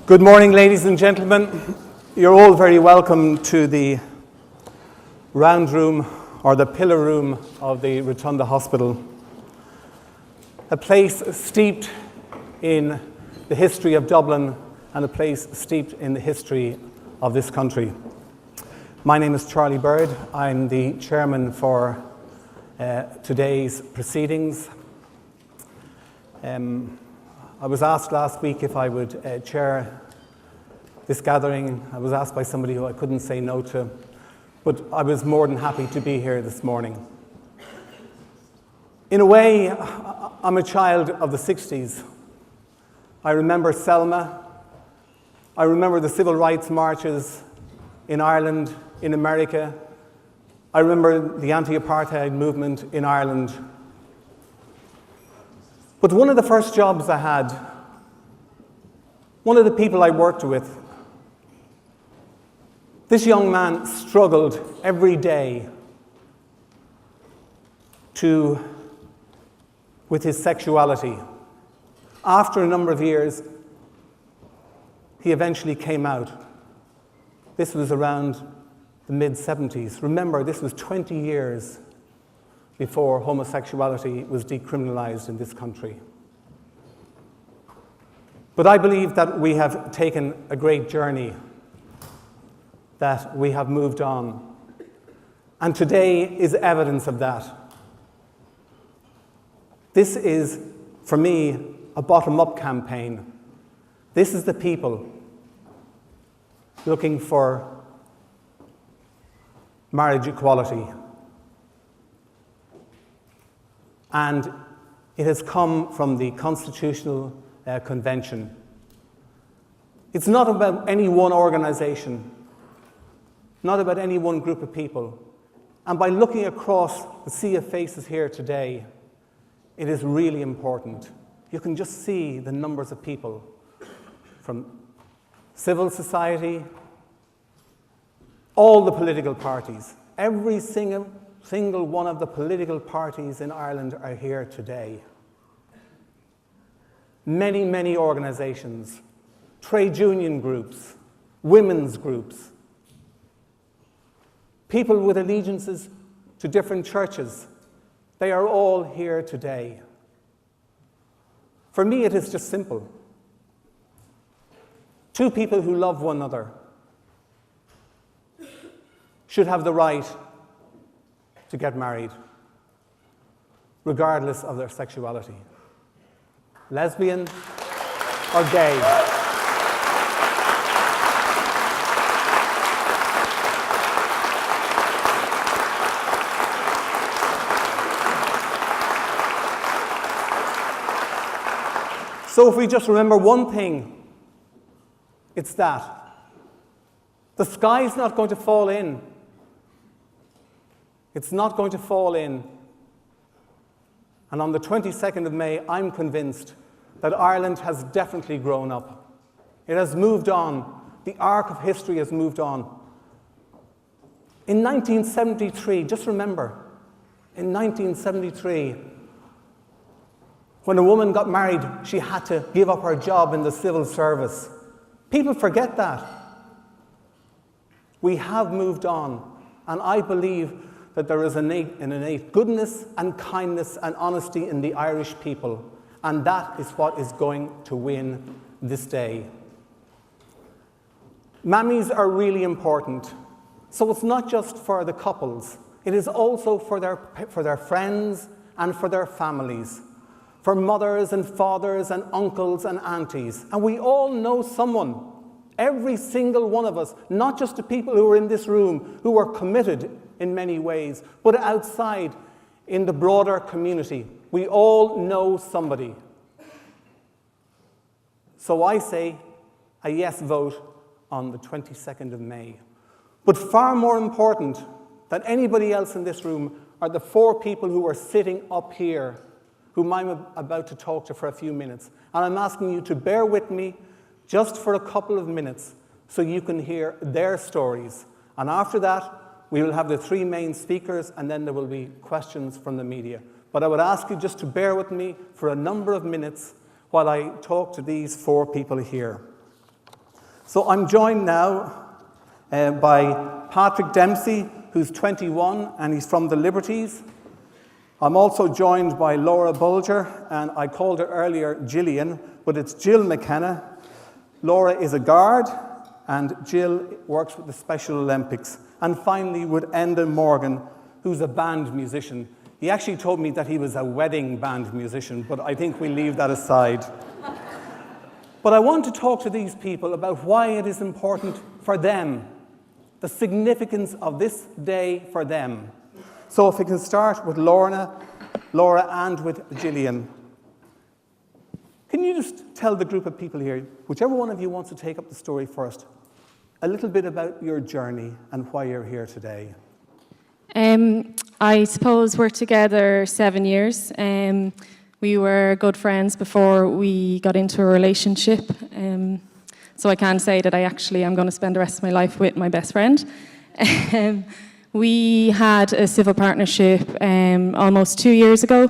Good morning, ladies and gentlemen. You're all very welcome to the round room or the pillar room of the Rotunda Hospital, a place steeped in the history of Dublin and a place steeped in the history of this country. My name is Charlie Bird. I'm the chairman for today's proceedings. I was asked last week if I would chair this gathering. I was asked by somebody who I couldn't say no to, but I was more than happy to be here this morning. In a way, I'm a child of the 60s. I remember Selma. I remember the civil rights marches in Ireland, in America. I remember the anti-apartheid movement in Ireland. But one of the first jobs I had, one of the people I worked with, this young man struggled every day with his sexuality. After a number of years, he eventually came out. This was around the mid-70s. Remember, this was 20 years before homosexuality was decriminalized in this country. But I believe that we have taken a great journey, that we have moved on. And today is evidence of that. This is, for me, a bottom-up campaign. This is the people looking for marriage equality. And it has come from the Constitutional Convention. It's not about any one organization, not about any one group of people. And by looking across the sea of faces here today, it is really important. You can just see the numbers of people from civil society, all the political parties, every single one of the political parties in Ireland are here today. Many, many organizations, trade union groups, women's groups, people with allegiances to different churches, they are all here today. For me, it is just simple. Two people who love one another should have the right to get married, regardless of their sexuality, lesbian or gay. So if we just remember one thing, it's that the sky's not going to fall in. It's not going to fall in. And on the 22nd of May, I'm convinced that Ireland has definitely grown up. It has moved on. The arc of history has moved on. In 1973, just remember, in 1973, when a woman got married, she had to give up her job in the civil service. People forget that. We have moved on, and I believe that there is an innate goodness and kindness and honesty in the Irish people, and that is what is going to win this day. Mammies are really important. So it's not just for the couples, it is also for their friends and for their families, for mothers and fathers and uncles and aunties. And we all know someone, every single one of us, not just the people who are in this room, who are committed in many ways, but outside in the broader community. We all know somebody. So I say a yes vote on the 22nd of May. But far more important than anybody else in this room are the four people who are sitting up here, whom I'm about to talk to for a few minutes. And I'm asking you to bear with me just for a couple of minutes so you can hear their stories. And after that, we will have the three main speakers, and then there will be questions from the media. But I would ask you just to bear with me for a number of minutes while I talk to these four people here. So I'm joined now by Patrick Dempsey, who's 21 and he's from the Liberties. I'm also joined by Laura Bulger, and I called her earlier Gillian, but it's Jill McKenna. Laura is a guard, and Jill works with the Special Olympics. And finally, with Enda Morgan, who's a band musician. He actually told me that he was a wedding band musician, but I think we'll leave that aside. But I want to talk to these people about why it is important for them, the significance of this day for them. So if we can start with Laura and with Gillian. Can you just tell the group of people here, whichever one of you wants to take up the story first, a little bit about your journey and why you're here today? I suppose we're together 7 years. We were good friends before we got into a relationship. So I can say that I'm going to spend the rest of my life with my best friend. We had a civil partnership almost 2 years ago.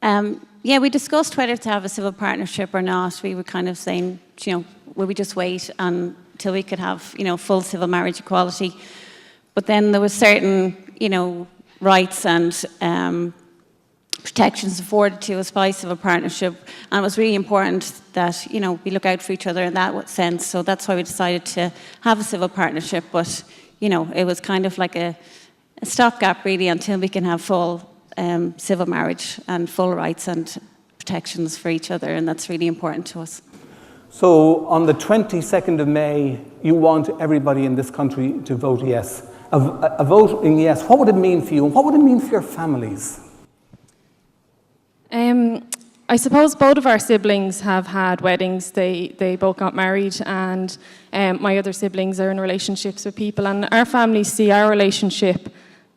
Yeah, we discussed whether to have a civil partnership or not. We were kind of saying, will we just wait until we could have, full civil marriage equality? But then there were certain, rights and protections afforded to us by civil partnership, and it was really important that, we look out for each other in that sense. So that's why we decided to have a civil partnership. But, it was kind of like a stopgap really until we can have full civil marriage and full rights and protections for each other, and that's really important to us. So on the 22nd of May, you want everybody in this country to vote yes. A vote in yes, what would it mean for you, and what would it mean for your families? I suppose both of our siblings have had weddings. They both got married, and my other siblings are in relationships with people, and our families see our relationship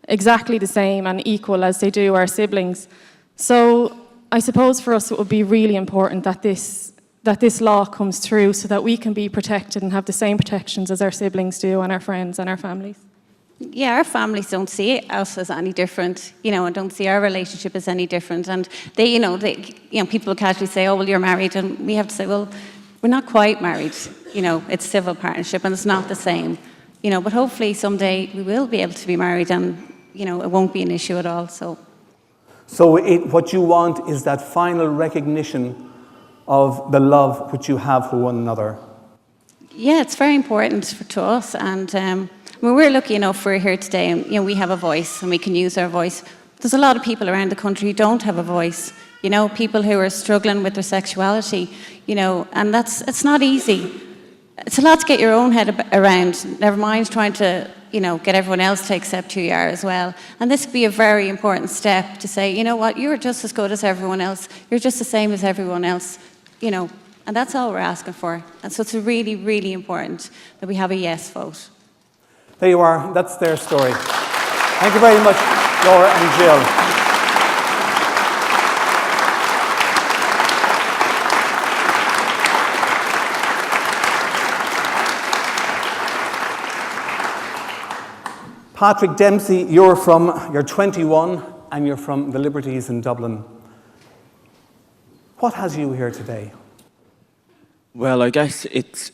exactly the same and equal as they do our siblings. So I suppose for us it would be really important that this law comes through so that we can be protected and have the same protections as our siblings do, and our friends and our families. Yeah, our families don't see us as any different, and don't see our relationship as any different. And they, people casually say, "Oh, well, you're married," and we have to say, "Well, we're not quite married. It's civil partnership, and it's not the same. But hopefully someday we will be able to be married, and it won't be an issue at all." So what you want is that final recognition of the love which you have for one another. Yeah, it's very important to us, and. We're lucky enough we're here today, and we have a voice and we can use our voice. There's a lot of people around the country who don't have a voice, people who are struggling with their sexuality, and it's not easy. It's a lot to get your own head around, never mind trying to, get everyone else to accept who you are as well. And this could be a very important step to say, you know what, you're just as good as everyone else, you're just the same as everyone else, and that's all we're asking for. And so it's really, really important that we have a yes vote. There you are. That's their story. Thank you very much, Laura and Jill. Patrick Dempsey, you're 21 and you're from the Liberties in Dublin. What has you here today? Well, I guess it's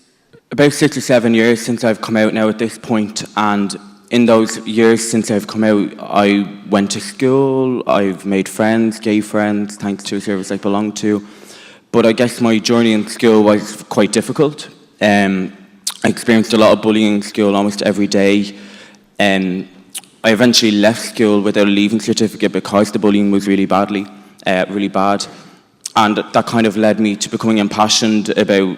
about 6 or 7 years since I've come out now at this point, and in those years since I've come out, I went to school, I've made friends, gay friends, thanks to a service I belong to, but I guess my journey in school was quite difficult. I experienced a lot of bullying in school almost every day. I eventually left school without a leaving certificate because the bullying was really bad, and that kind of led me to becoming impassioned about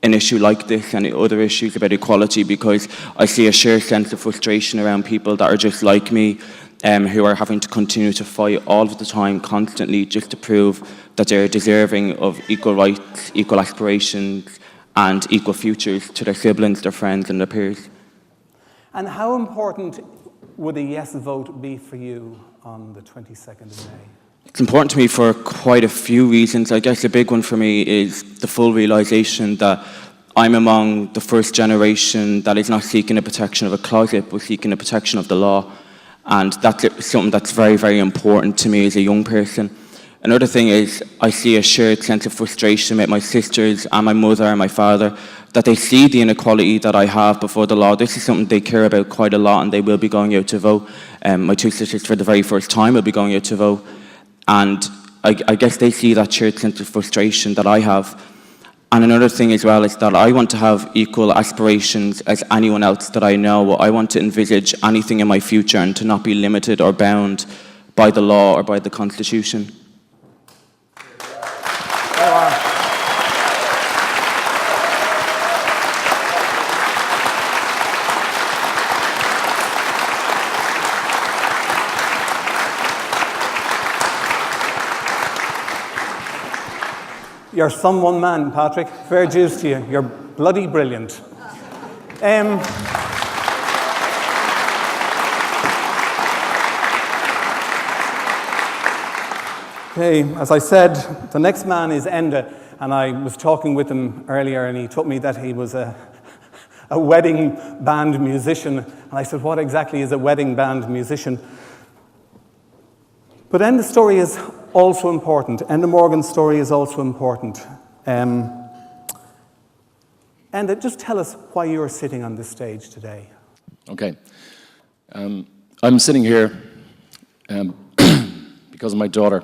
an issue like this and other issues about equality, because I see a sheer sense of frustration around people that are just like me, who are having to continue to fight all of the time, constantly, just to prove that they're deserving of equal rights, equal aspirations, and equal futures to their siblings, their friends, and their peers. And how important would a yes vote be for you on the 22nd of May? It's important to me for quite a few reasons. I guess a big one for me is the full realisation that I'm among the first generation that is not seeking the protection of a closet, but seeking the protection of the law. And that's something that's very, very important to me as a young person. Another thing is I see a shared sense of frustration with my sisters and my mother and my father, that they see the inequality that I have before the law. This is something they care about quite a lot, and they will be going out to vote. My two sisters, for the very first time, will be going out to vote. And I guess they see that shared sense of frustration that I have. And another thing as well is that I want to have equal aspirations as anyone else that I know. I want to envisage anything in my future and to not be limited or bound by the law or by the Constitution. You're some one man, Patrick. Fair dues to you. You're bloody brilliant. Okay, as I said, the next man is Enda, and I was talking with him earlier, and he told me that he was a wedding band musician. And I said, what exactly is a wedding band musician? But Enda's story is also important. Enda Morgan's story is also important. Enda, just tell us why you're sitting on this stage today. Okay. I'm sitting here because of my daughter.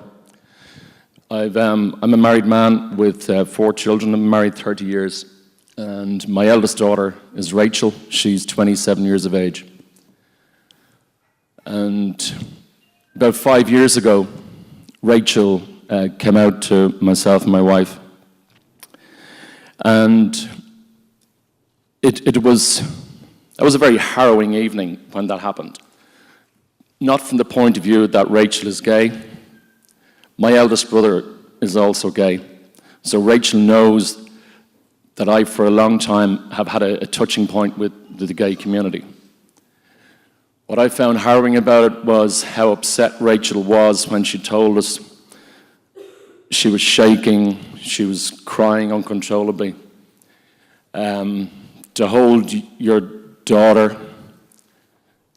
I'm a married man with 4 children. I'm married 30 years. And my eldest daughter is Rachel. She's 27 years of age. And about 5 years ago, Rachel came out to myself and my wife. And it was a very harrowing evening when that happened. Not from the point of view that Rachel is gay. My eldest brother is also gay. So Rachel knows that I, for a long time, have had a touching point with the gay community. What I found harrowing about it was how upset Rachel was when she told us. She was shaking, she was crying uncontrollably. To hold your daughter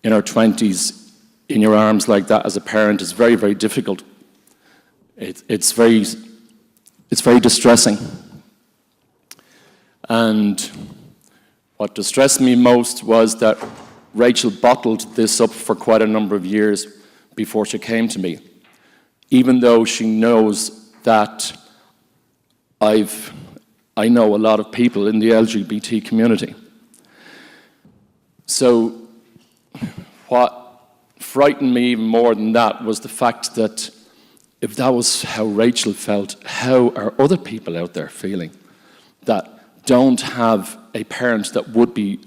in her 20s in your arms like that as a parent is very, very difficult. It's very distressing. And what distressed me most was that Rachel bottled this up for quite a number of years before she came to me, even though she knows that I know a lot of people in the LGBT community. So what frightened me even more than that was the fact that if that was how Rachel felt, how are other people out there feeling that don't have a parent that would be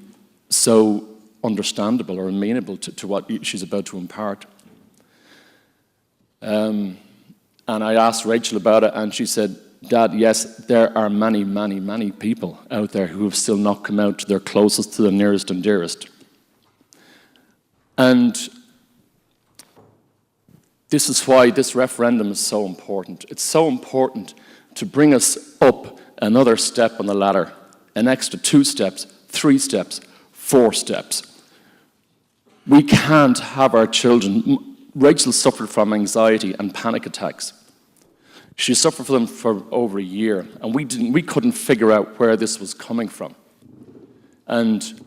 so understandable or amenable to what she's about to impart? And I asked Rachel about it, and she said, Dad, yes, there are many, many, many people out there who have still not come out to their closest, to the nearest and dearest. And this is why this referendum is so important. It's so important to bring us up another step on the ladder, an extra 2 steps, 3 steps, 4 steps. We can't have our children. Rachel suffered from anxiety and panic attacks. She suffered from them for over a year, and we couldn't figure out where this was coming from. And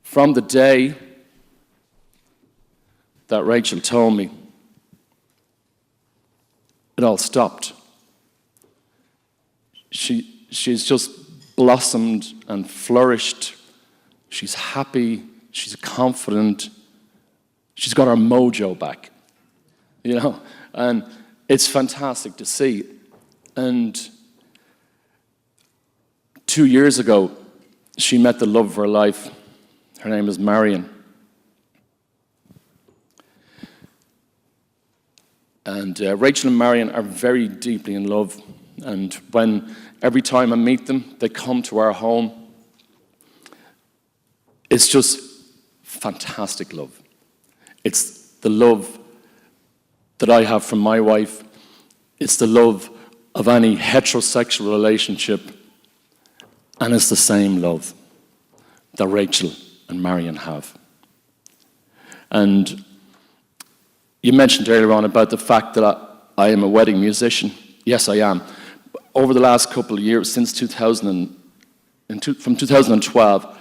from the day that Rachel told me, it all stopped. She's just blossomed and flourished. She's happy, she's confident, she's got her mojo back, and it's fantastic to see. And 2 years ago, she met the love of her life. Her name is Marion. And Rachel and Marion are very deeply in love. And every time I meet them, they come to our home. It's just fantastic love. It's the love that I have from my wife. It's the love of any heterosexual relationship. And it's the same love that Rachel and Marion have. And you mentioned earlier on about the fact that I am a wedding musician. Yes, I am. Over the last couple of years, since from 2012,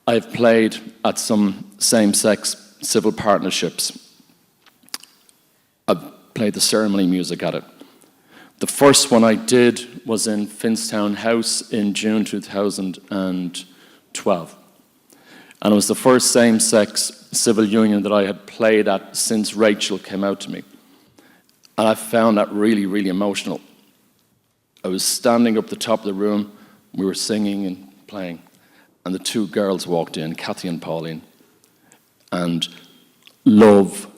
I've played at some same-sex civil partnerships. I've played the ceremony music at it. The first one I did was in Finstown House in June 2012. And it was the first same-sex civil union that I had played at since Rachel came out to me. And I found that really, really emotional. I was standing up the top of the room, we were singing and playing, and the two girls walked in, Kathy and Pauline, and love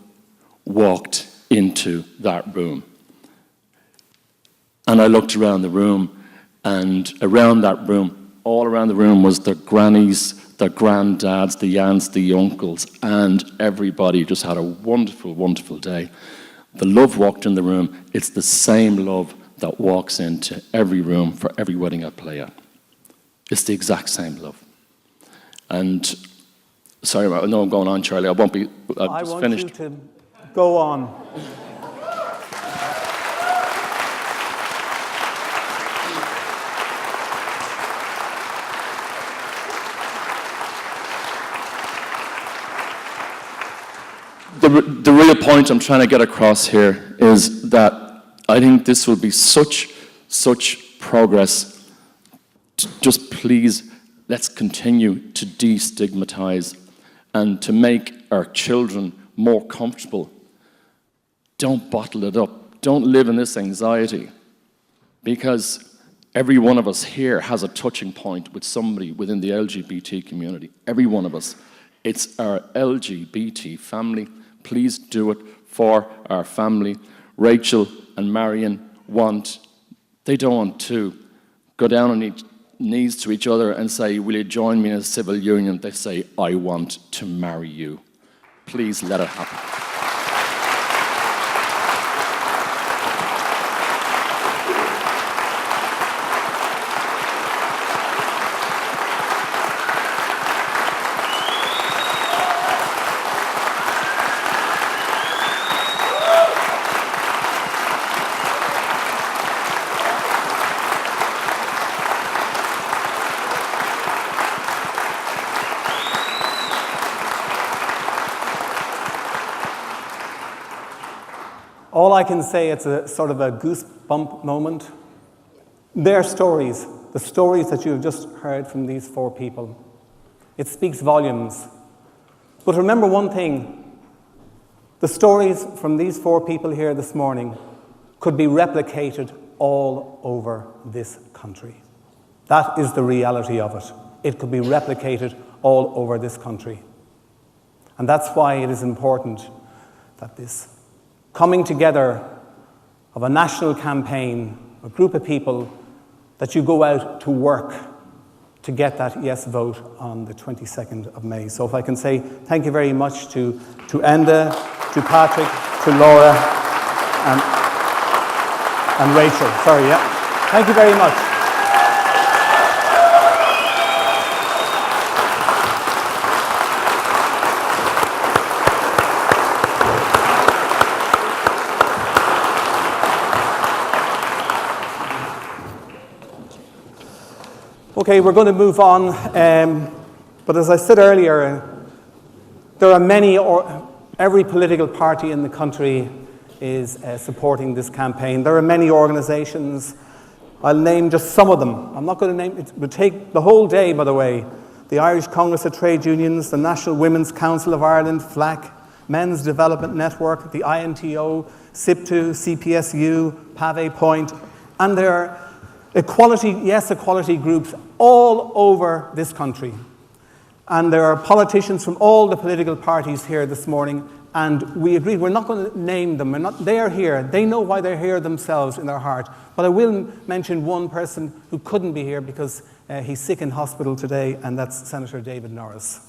walked into that room. And I looked around the room, and around that room, all around the room was their grannies, their granddads, the aunts, the uncles, and everybody just had a wonderful, wonderful day. The love walked in the room. It's the same love that walks into every room for every wedding I play at. It's the exact same love. And, sorry, I know I'm going on, Charlie. I won't be, I've just finished. I want you to go on. The real point I'm trying to get across here is that I think this will be such progress. Just please, let's continue to destigmatize and to make our children more comfortable. Don't bottle it up. Don't live in this anxiety, because every one of us here has a touching point with somebody within the LGBT community. Every one of us. It's our LGBT family. Please do it for our family. Rachel and Marion they don't want to go down on knees to each other and say, will you join me in a civil union? They say, I want to marry you. Please let it happen. All I can say, it's a sort of a goosebump moment. Their stories, the stories that you have just heard from these four people, it speaks volumes. But remember one thing, the stories from these four people here this morning could be replicated all over this country. That is the reality of it. It could be replicated all over this country. And that's why it is important that this coming together of a national campaign, a group of people, that you go out to work to get that yes vote on the 22nd of May. So if I can say thank you very much to Enda, to Patrick, to Laura, and Rachel. Sorry, yeah. Thank you very much. Okay, we're going to move on, but as I said earlier, there are many, every political party in the country is supporting this campaign. There are many organisations. I'll name just some of them. I'm not going to name, it would take the whole day, by the way. The Irish Congress of Trade Unions, the National Women's Council of Ireland, FLAC, Men's Development Network, the INTO, SIPTU, CPSU, Pave Point, and there are equality groups all over this country. And there are politicians from all the political parties here this morning, and we agreed we're not going to name them. They are here. They know why they're here themselves in their heart. But I will mention one person who couldn't be here because he's sick in hospital today, and that's Senator David Norris.